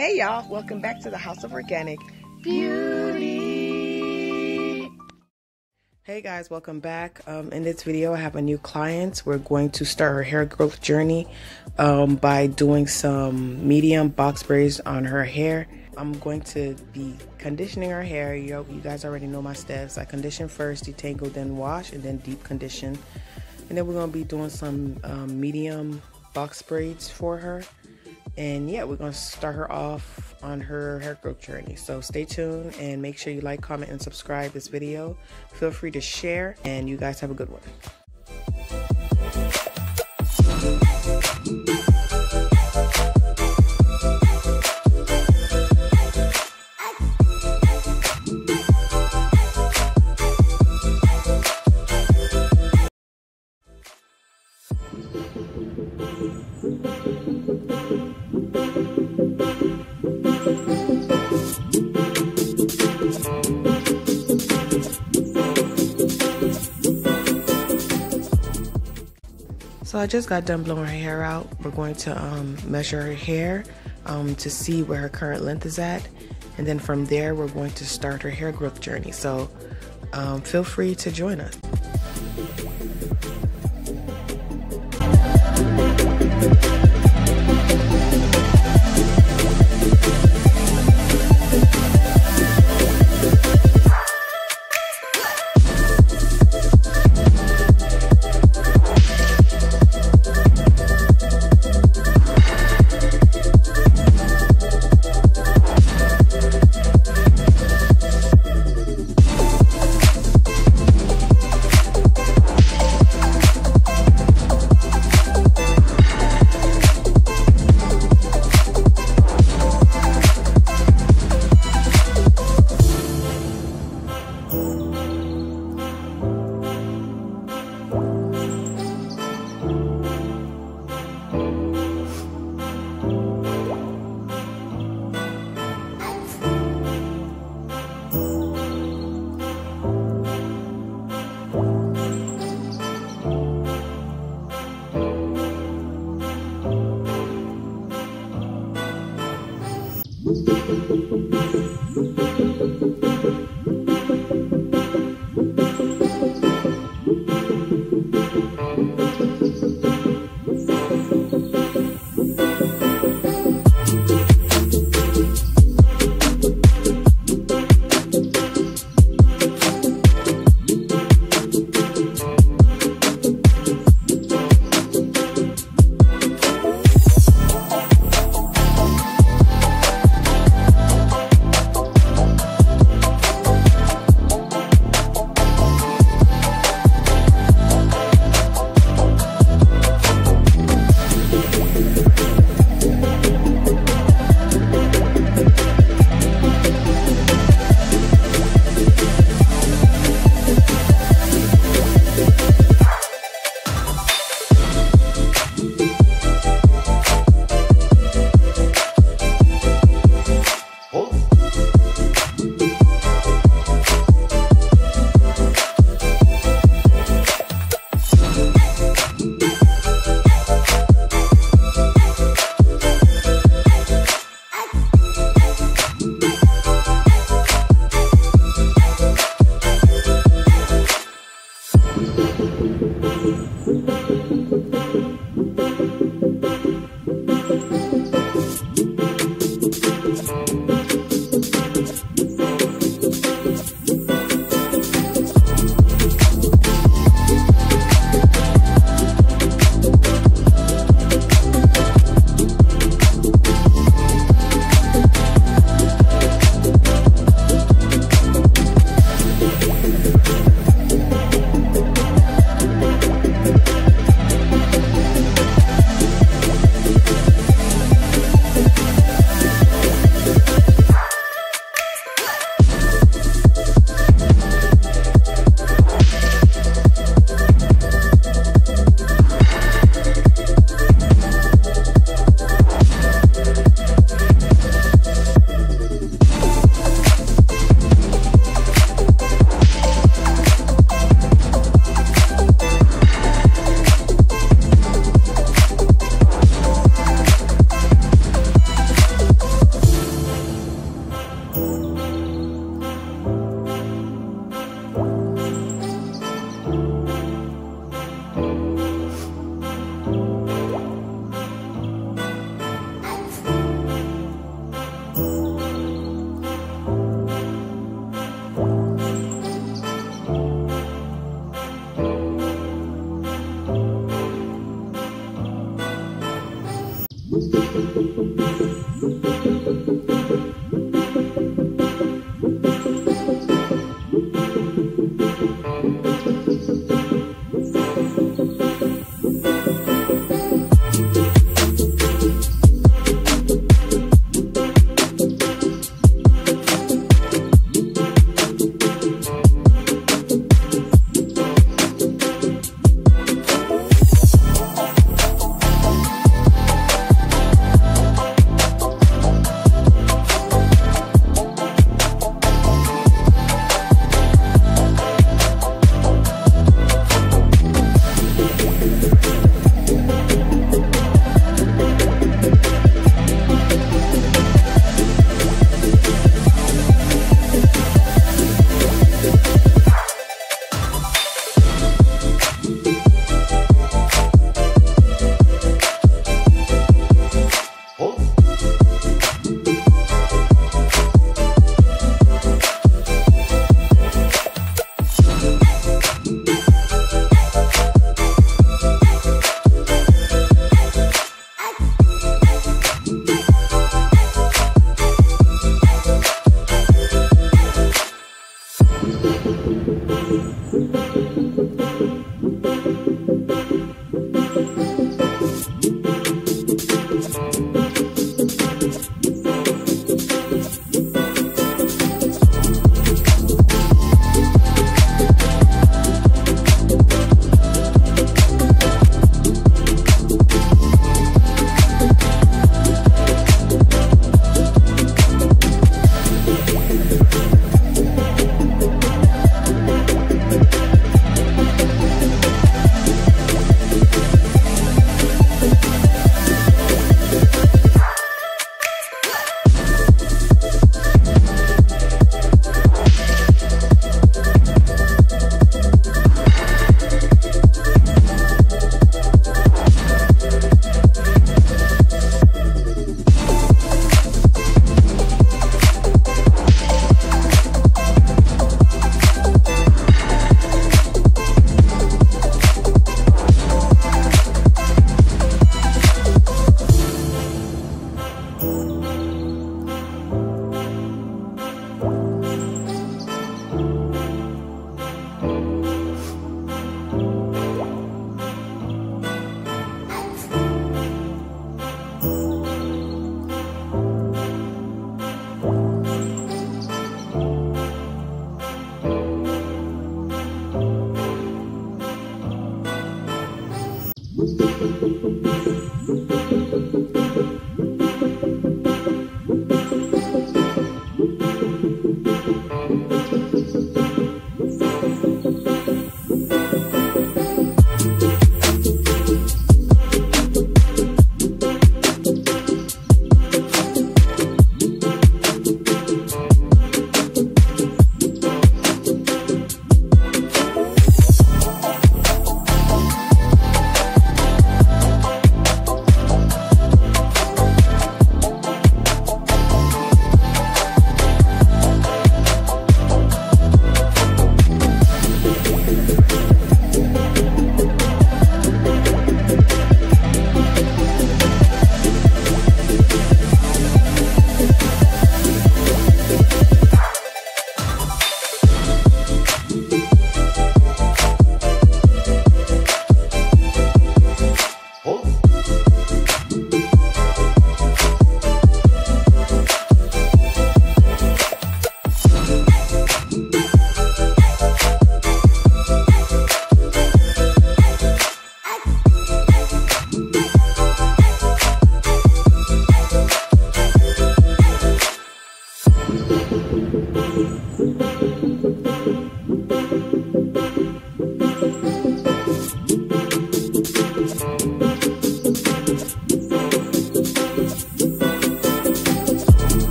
Hey y'all, welcome back to the House of Organic Beauty. Hey guys, welcome back. In this video I have a new client. We're going to start her hair growth journey by doing some medium box braids on her hair. I'm going to be conditioning her hair. You guys already know my steps. I condition first, detangle, then wash, and then deep condition. And then we're going to be doing some medium box braids for her. And yeah, we're going to start her off on her hair growth journey. So stay tuned and make sure you like, comment, and subscribe this video. Feel free to share, and you guys have a good one. So I just got done blowing her hair out. We're going to measure her hair to see where her current length is at. And then from there, we're going to start her hair growth journey. So feel free to join us.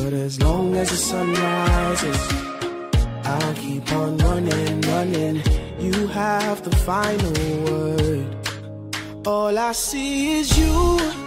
But as long as the sun rises, I'll keep on running, running. You have the final word. All I see is you.